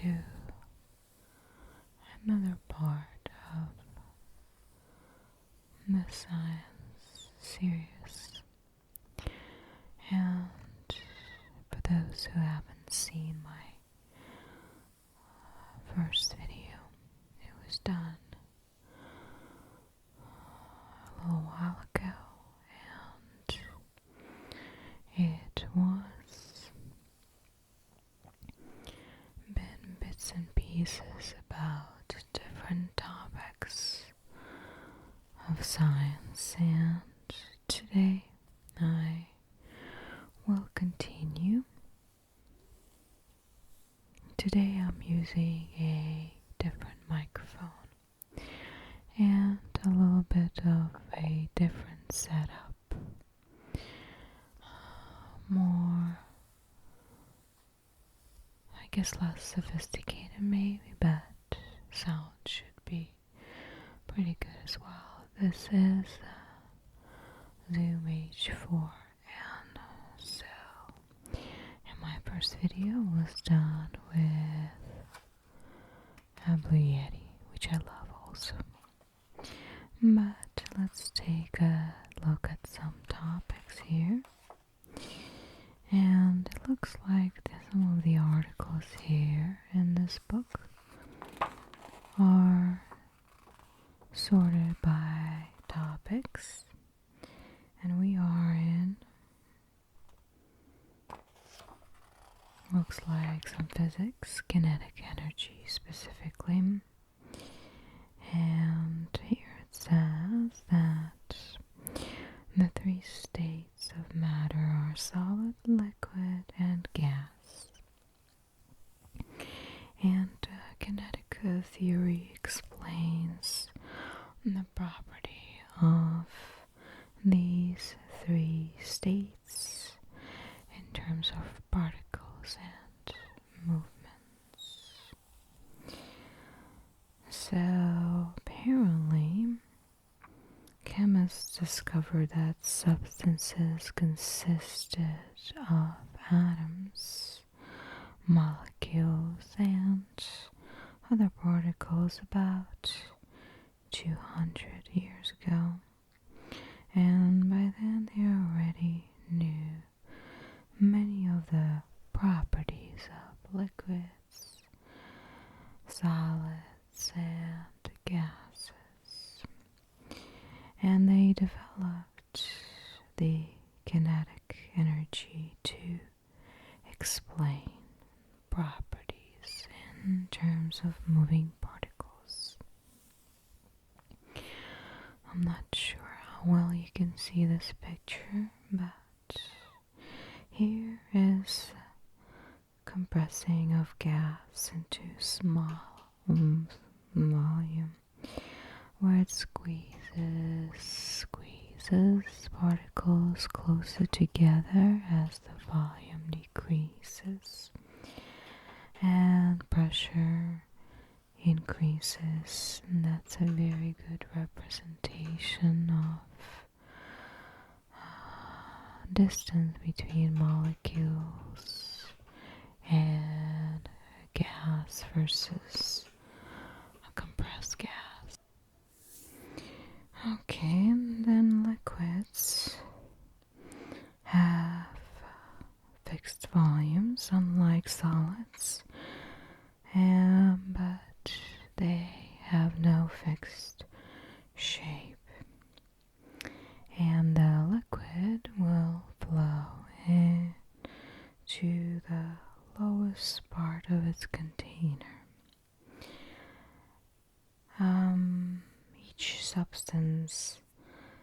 to another part of the science series. And for those who haven't seen my first video, it was done a little while ago, and it was bits and pieces about different topics of science, and today I will continue. Today I'm using a different microphone and a little bit of a different setup. More, I guess, less sophisticated maybe, but sound should be pretty good as well. This is Zoom H4, and so and my first video was done with a Blue Yeti, which I love also. But let's take a look at some topics here. And it looks like some of the articles here in this book are sorted by topics, and we are in, looks like some physics, kinetic energy specifically, and here it says that the three states of matter are solid, liquid, and gas. And kinetic theory explains the property of these three states in terms of particles and movements. So apparently, chemists discovered that substances consisted of atoms, molecules, and other particles about 200 years ago. And by then they already knew many of the properties of liquids, solids, and gases. And they developed the kinetic energy to explain properties in terms of moving particles. I'm not sure how well you can see this picture, but here is compressing of gas into small volume, where it squeezes particles closer together as the volume decreases and pressure increases. And that's a very good representation of distance between molecules and gas versus a compressed gas. Okay, and then liquids have fixed volumes, unlike solids, but they have no fixed shape. And the liquid will flow into the lowest part of its container. Each substance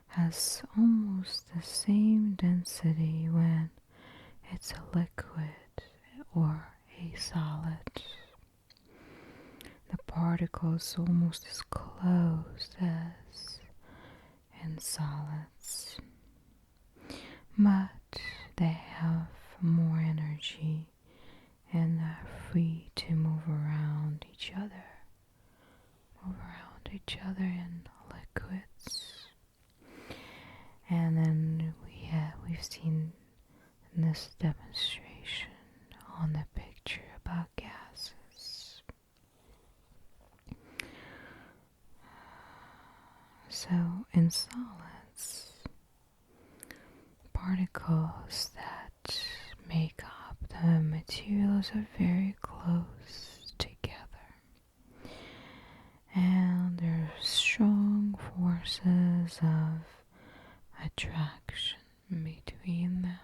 has almost the same density when it's a liquid or a solid. The particles almost as close as in solids, but they have more energy and are free to move around each other in liquids. And then we've seen this demonstration on the picture about gases. So in solids, particles that make up the materials are very close together, and there are strong forces of attraction between them.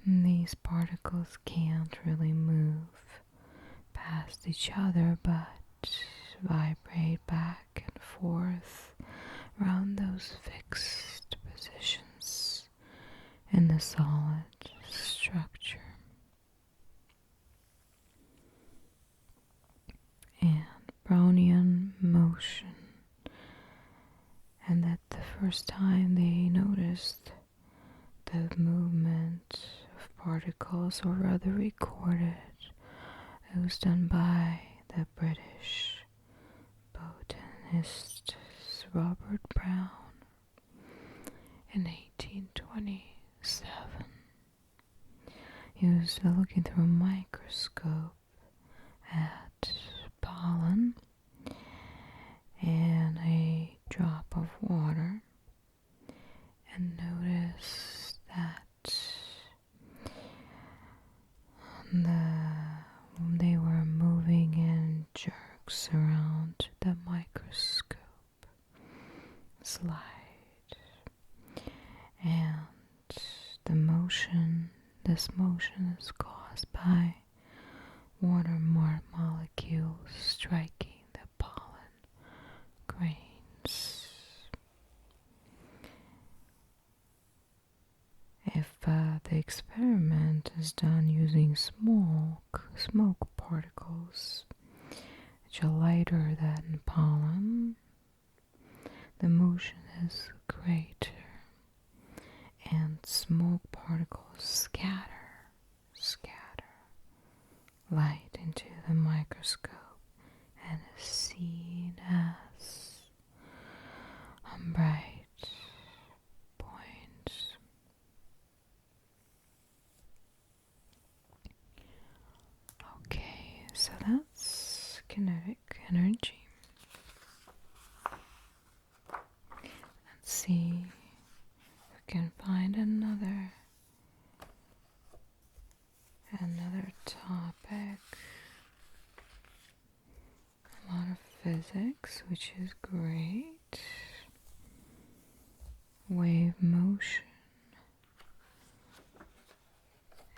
And these particles can't really move past each other but vibrate back and forth around those fixed positions in the solid structure. And Brownian motion, and that the first time they noticed the movement of particles, or rather recorded, it was done by the British botanist Robert Brown in 1827. He was looking through a microscope at pollen and a drop of water, and noticed that they were moving in jerks around the microscope slide, and this motion is caused by water molecules striking the pollen grains. If the experiment is done using smoke particles, which are lighter than pollen, the motion is greater, and smoke particles scatter light into the microscope and is seen as a bright point. Okay, so that's kinetic energy. Let's see if we can find another topic. A lot of physics, which is great. Wave motion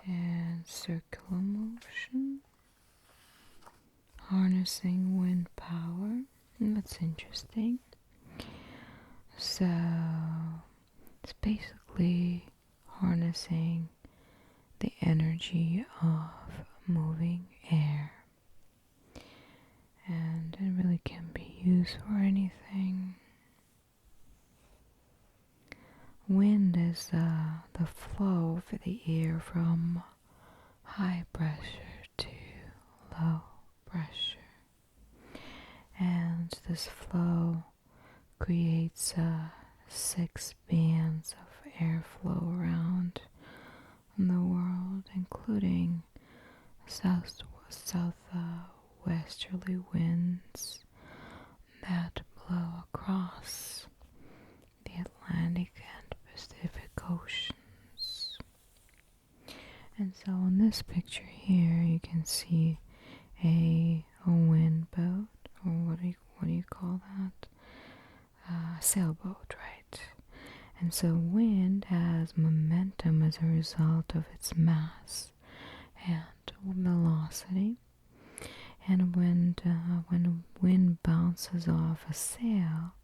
and circular motion. Harnessing wind power. That's interesting. So it's basically harnessing the energy of moving air, and it really can be used for anything. Wind is the flow of the air from high pressure to low pressure, and this flow creates 6 bands of airflow around the world, including southwesterly winds that blow across the Atlantic and Pacific Oceans. And so in this picture here, you can see a wind boat, or what do you call that? Sailboat, right? And so wind has momentum as a result of its mass and velocity. And when wind bounces off a sail,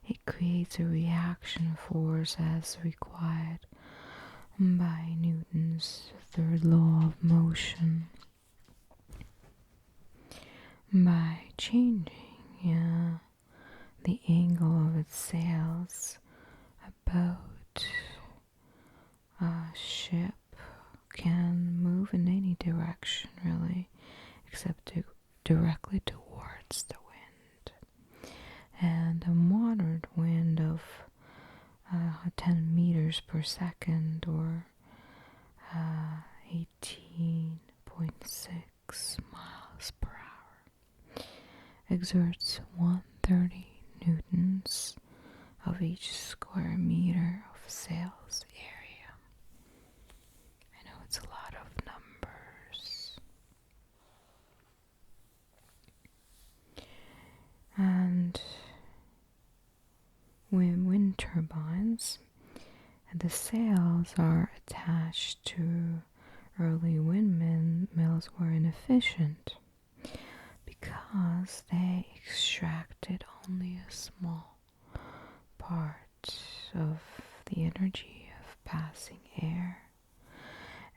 it creates a reaction force as required by Newton's third law of motion. By changing the angle of its sails, a boat, a ship can move in any direction, really, except directly towards the wind. And a moderate wind of 10 meters per second, or 18.6 miles per hour, exerts 1/3 30 newtons of each square meter of sales area. I know it's a lot of numbers. And with wind turbines, the sails are attached to early windmills were inefficient because they extracted only a small part of the energy of passing air,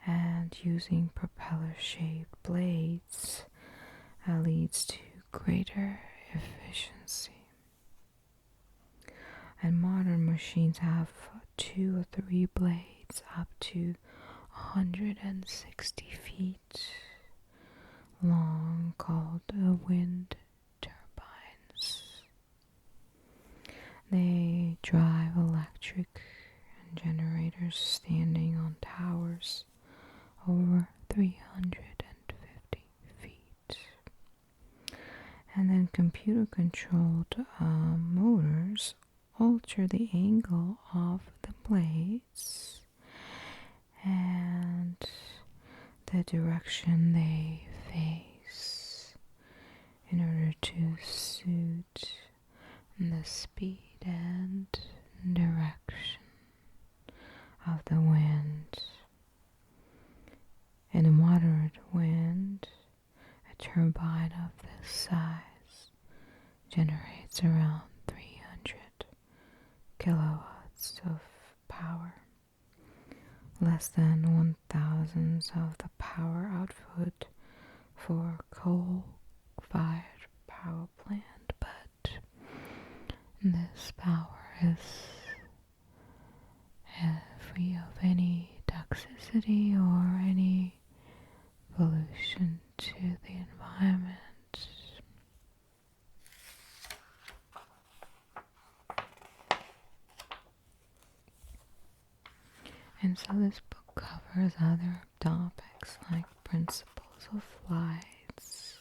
and using propeller-shaped blades leads to greater efficiency. And modern machines have 2 or 3 blades up to 160 feet long, called wind turbines. They drive electric generators standing on towers over 350 feet. And then computer-controlled motors alter the angle of the blades and the direction they face in order to suit the speed and direction of the wind. In a moderate wind, a turbine of this size generates around 300 kilowatts of power, less than 1,000th of the power output for a coal-fired power plant, but this power is free of any toxicity or any pollution to the environment. And so this book covers other topics like principles of flights,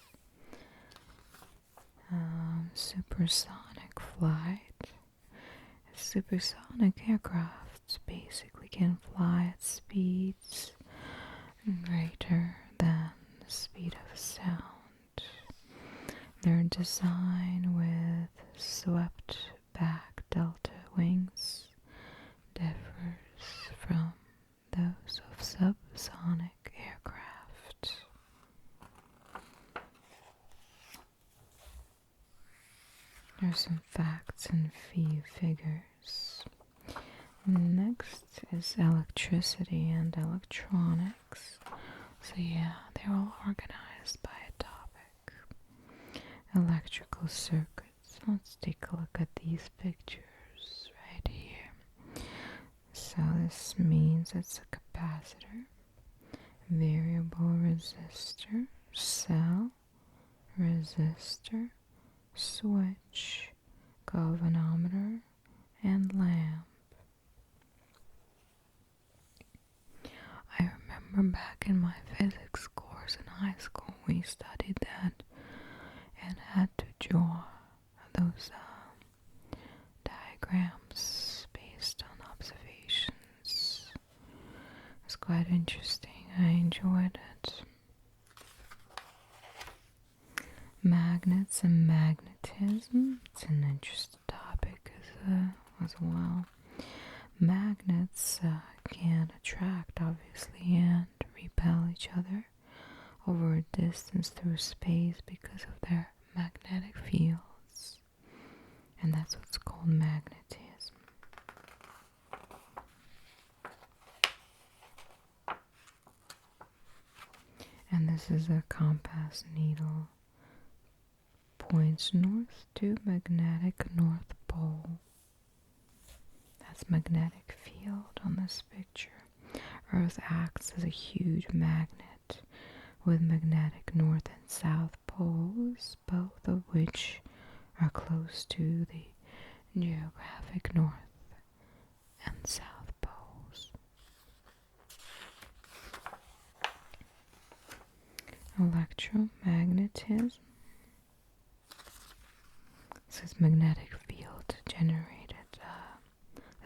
supersonic flight. Supersonic aircrafts basically can fly at speeds greater than the speed of sound. They're designed with swept back delta wings, differs from those of subsonic aircraft. There's some facts and figures. Next is electricity and electronics. So yeah, they're all organized by a topic. Electrical circuits. Let's take a look at these pictures right here. So this means it's a capacitor, variable resistor, cell, resistor, switch, galvanometer, and lamp. I remember back in my physics course in high school we studied that and had to draw those diagrams based on observations. It's quite interesting. I enjoyed it. Magnets and magnetism. It's an interesting topic as well. Magnets can attract, obviously, and repel each other over a distance through space because of their magnetic fields. And that's what's called magnetism. And this is a compass needle. Points north to magnetic North Pole. That's magnetic field on this picture. Earth acts as a huge magnet with magnetic north and south poles, both of which are close to the geographic north and south poles. Electromagnetism. So is magnetic field generated,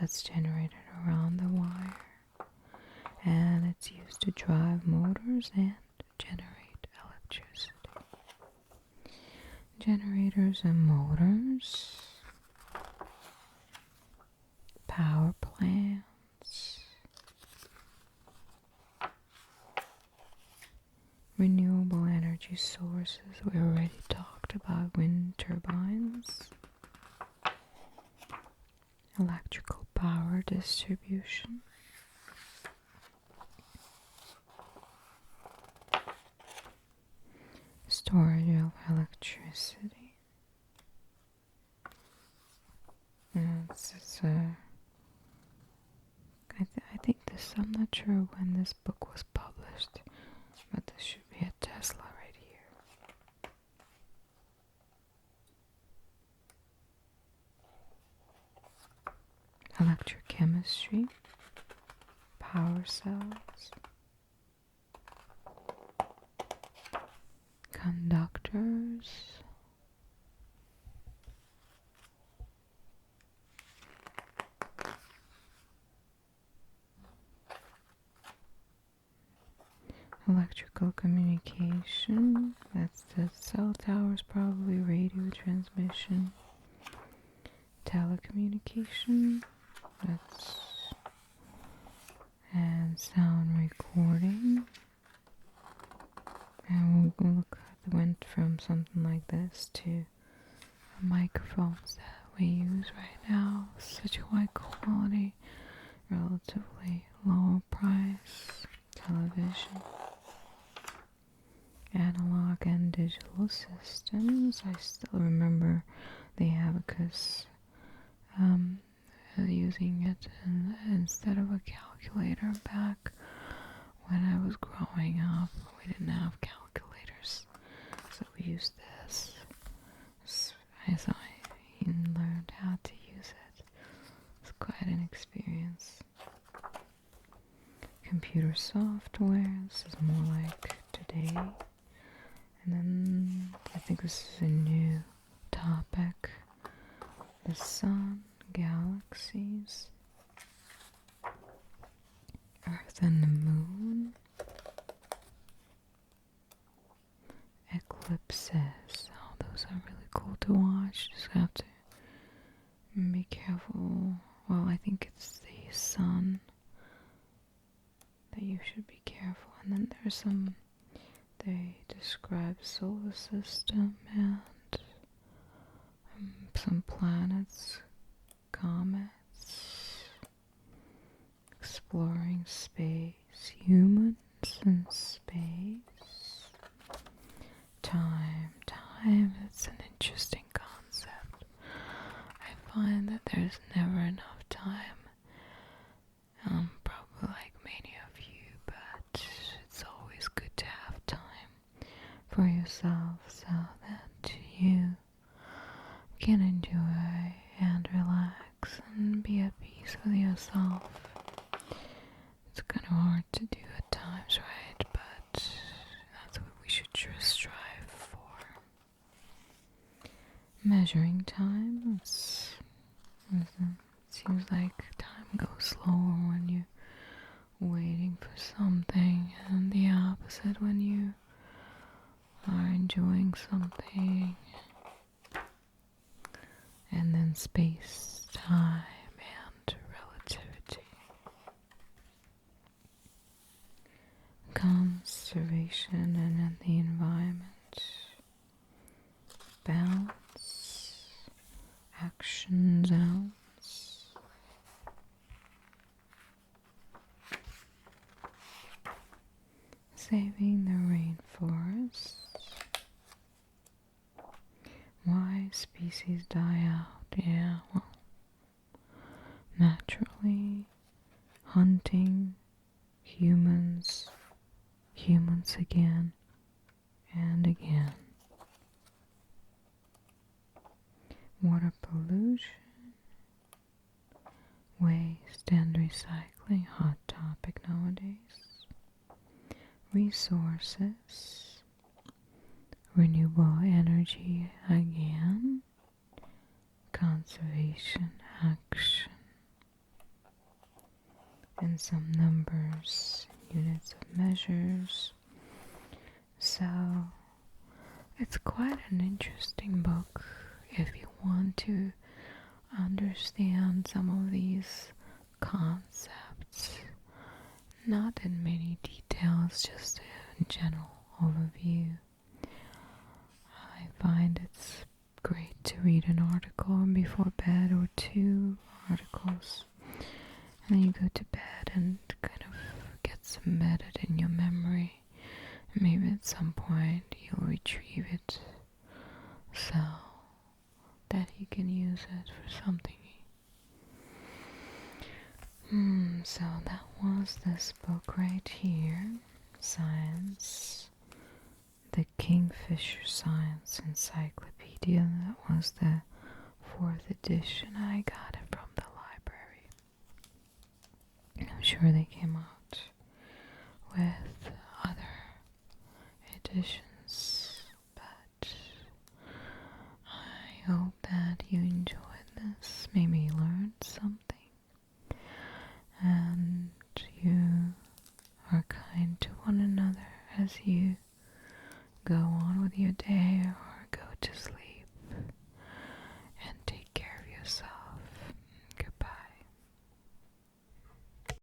that's generated around the wire, and it's used to drive motors and generate electricity. Generators and motors, power plants, renewable energy sources. We already talked about wind turbines, electrical power distribution, storage of electricity. I think this, I'm not sure when this book was published, but this should be a Tesla right here. Electrochemistry, power cells, conductors, electrical communication, that's the cell towers, probably radio transmission, telecommunication, that's, and sound recording. And we'll look at, went from something like this to microphones that we use right now, such high quality, relatively low price television. Analog and digital systems. I still remember the abacus, using it instead of a calculator back when I was growing up. We didn't have calculators, so we used this. As I learned how to use it, it's quite an experience. Computer software, this is more like today. And then I think this is a new topic. The sun, galaxies, Earth and the moon, eclipses. Oh, those are really cool to watch. Just have to be careful. Well, I think it's the sun that you should be careful. And then there's some, they describe solar system and some planets, comets, exploring space, humans in space, time, it's an interesting concept. I find that there's never enough time, probably like many of you, but it's always good to have time for yourself so that you can enjoy and relax and be at peace with yourself. It's kind of hard to do at times, right? But that's what we should strive for. Measuring time, it seems like time goes slower when you're waiting for something, and the opposite when you are enjoying something. And then space, time, and relativity. Conservation and the environment. Balance. Action zones. Saving the rainforest. Why species die out? Yeah, well, naturally, hunting, humans again and again. Water pollution, waste and recycling, hot topic nowadays. Resources, renewable energy again, conservation action, and some numbers, units of measures. So it's quite an interesting book if you want to understand some of these concepts, not in many details, just in general overview. I find it's great to read an article before bed or 2 articles, and then you go to bed and kind of gets embedded in your memory. And maybe at some point you'll retrieve it so that you can use it for something. So that was this book right here, Science, the Kingfisher Science Encyclopedia. That was the 4th edition. I got it from the library. I'm sure they came out with other editions, but I hope that you enjoyed this, maybe learned something, and you are kind to one another as you go on with your day